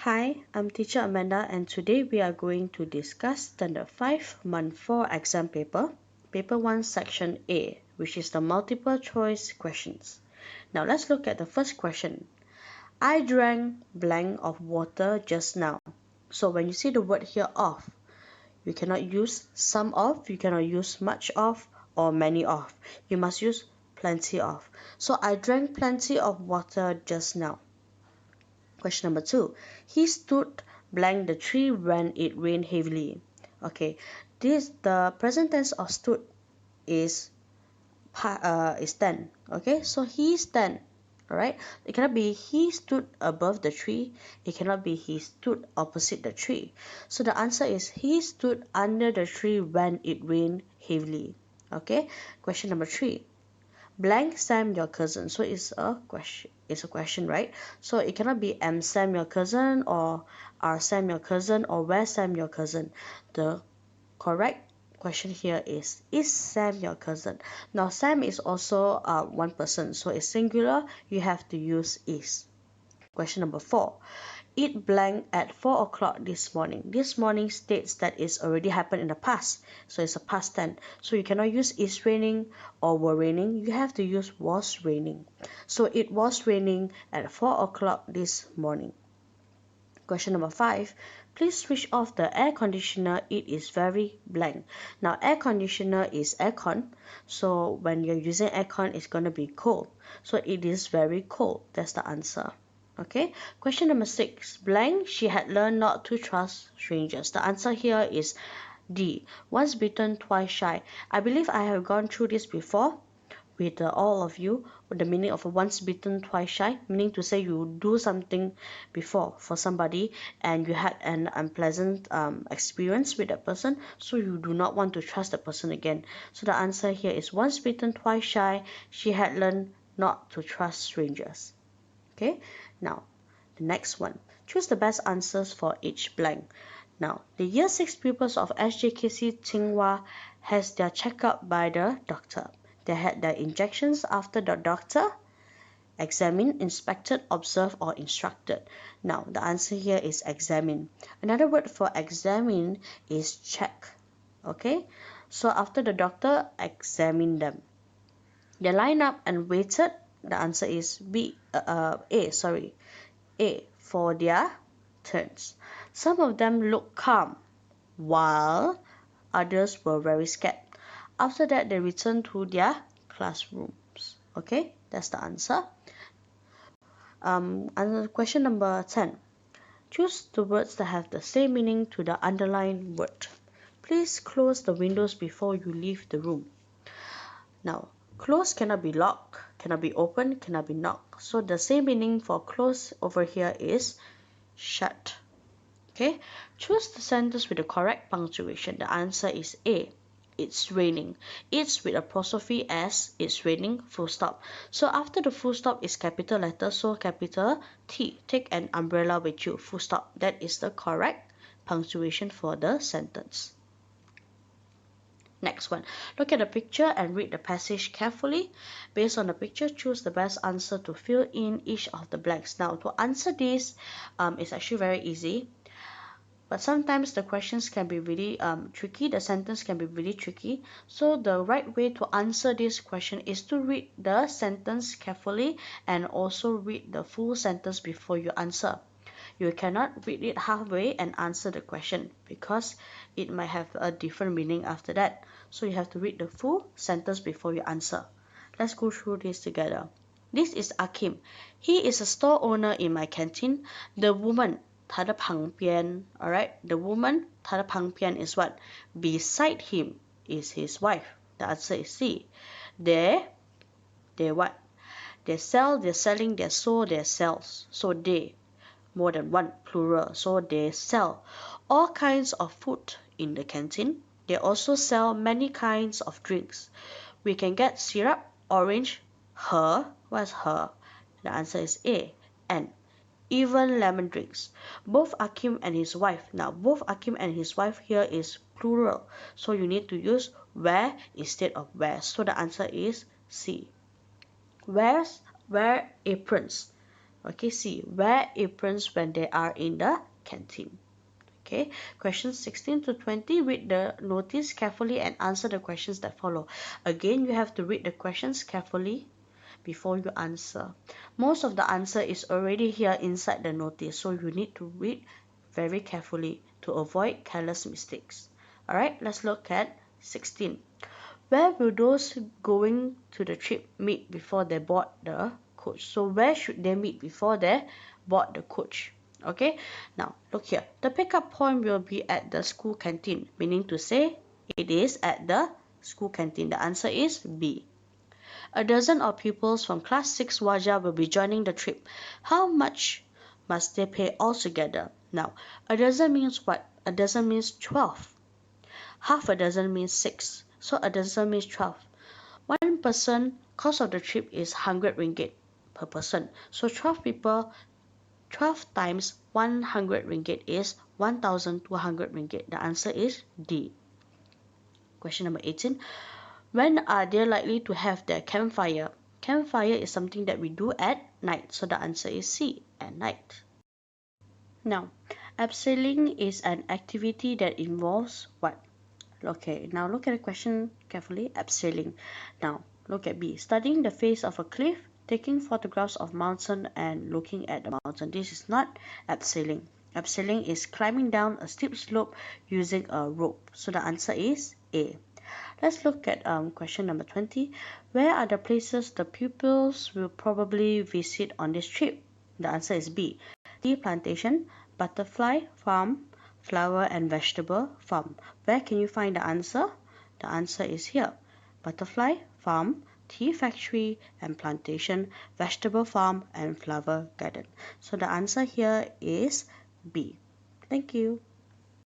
Hi, I'm teacher Amanda and today we are going to discuss Standard 5 Month 4 exam paper, Paper 1 Section A, which is the multiple choice questions. Now let's look at the first question. I drank blank of water just now. So when you see the word here of, you cannot use some of, you cannot use much of or many of. You must use plenty of. So I drank plenty of water just now. Question number 2. He stood blank the tree when it rained heavily. Okay, the present tense of stood is 10. Okay, so he stand. Alright, it cannot be he stood above the tree. It cannot be he stood opposite the tree. So the answer is he stood under the tree when it rained heavily. Okay, question number 3. Blank Sam your cousin. So it's a question, right? So it cannot be am Sam your cousin or are Sam your cousin or where Sam your cousin. The correct question here is Sam your cousin. Now Sam is also one person, so it's singular. You have to use is. Question number 4. Eat blank at 4 o'clock this morning. This morning states that it's already happened in the past. So it's a past tense. So you cannot use is raining or were raining. You have to use was raining. So it was raining at 4 o'clock this morning. Question number 5. Please switch off the air conditioner. It is very blank. Now air conditioner is aircon. So when you're using aircon, it's going to be cold. So it is very cold. That's the answer. Okay, question number 6. Blank, she had learned not to trust strangers. The answer here is D. Once bitten, twice shy. I believe I have gone through this before with all of you. The meaning of once bitten, twice shy, meaning to say you do something before for somebody and you had an unpleasant experience with that person, so you do not want to trust that person again. So the answer here is once bitten, twice shy. She had learned not to trust strangers. Okay, now the next one. Choose the best answers for each blank. Now, the year 6 pupils of SJKC Tsinghua has their checkup by the doctor. They had their injections after the doctor examined, inspected, observed, or instructed. Now, the answer here is examine. Another word for examine is check. Okay, so after the doctor examined them, they lined up and waited. The answer is A for their turns. Some of them looked calm, while others were very scared. After that, they returned to their classrooms. Okay, that's the answer. Question number 10. Choose the words that have the same meaning to the underlined word. Please close the windows before you leave the room. Now, close cannot be locked, cannot be open, cannot be knocked. So the same meaning for close over here is shut. Okay, choose the sentence with the correct punctuation. The answer is A. It's raining. It's with apostrophe S. It's raining, full stop. So after the full stop is capital letter, so capital T. Take an umbrella with you, full stop. That is the correct punctuation for the sentence. Next one. Look at the picture and read the passage carefully. Based on the picture, choose the best answer to fill in each of the blanks. Now, to answer this, it's actually very easy. But sometimes the questions can be really tricky. The sentence can be really tricky. So the right way to answer this question is to read the sentence carefully and also read the full sentence before you answer. You cannot read it halfway and answer the question because it might have a different meaning after that. So you have to read the full sentence before you answer. Let's go through this together. This is Akim. He is a store owner in my canteen. The woman, 他的旁边, alright? The woman, 他的旁边 is what? Beside him is his wife. The answer is C. They what? They sell, they're selling, they sold, they sells. So they, more than one, plural. So they sell all kinds of food in the canteen. They also sell many kinds of drinks. We can get syrup, orange, her. What's her? The answer is A. And even lemon drinks. Both Akim and his wife. Now, both Akim and his wife here is plural. So you need to use where instead of where. So the answer is C. Wear aprons. Okay, C, wear aprons when they are in the canteen. Okay, questions 16 to 20, read the notice carefully and answer the questions that follow. Again, you have to read the questions carefully before you answer. Most of the answer is already here inside the notice, so you need to read very carefully to avoid careless mistakes. Alright, let's look at 16. Where will those going to the trip meet before they board the coach? So where should they meet before they board the coach? Okay, now look here. The pickup point will be at the school canteen, meaning to say it is at the school canteen. The answer is B. A dozen of pupils from class 6 Waja will be joining the trip. How much must they pay altogether? Now, a dozen means what? A dozen means 12. Half a dozen means 6. So a dozen means 12. One person, cost of the trip is 100 ringgit per person. So 12 people, 12 times 100 ringgit is 1,200 ringgit. The answer is D. Question number 18. When are they likely to have their campfire? Campfire is something that we do at night. So the answer is C, at night. Now, abseiling is an activity that involves what? Okay, now look at the question carefully. Abseiling. Now, look at B. Studying the face of a cliff, taking photographs of mountain and looking at the mountain. This is not abseiling. Abseiling is climbing down a steep slope using a rope. So the answer is A. Let's look at question number 20. Where are the places the pupils will probably visit on this trip? The answer is B. Tea plantation, butterfly farm, flower and vegetable farm. Where can you find the answer? The answer is here. Butterfly farm, tea factory and plantation, vegetable farm and flower garden. So the answer here is B. Thank you.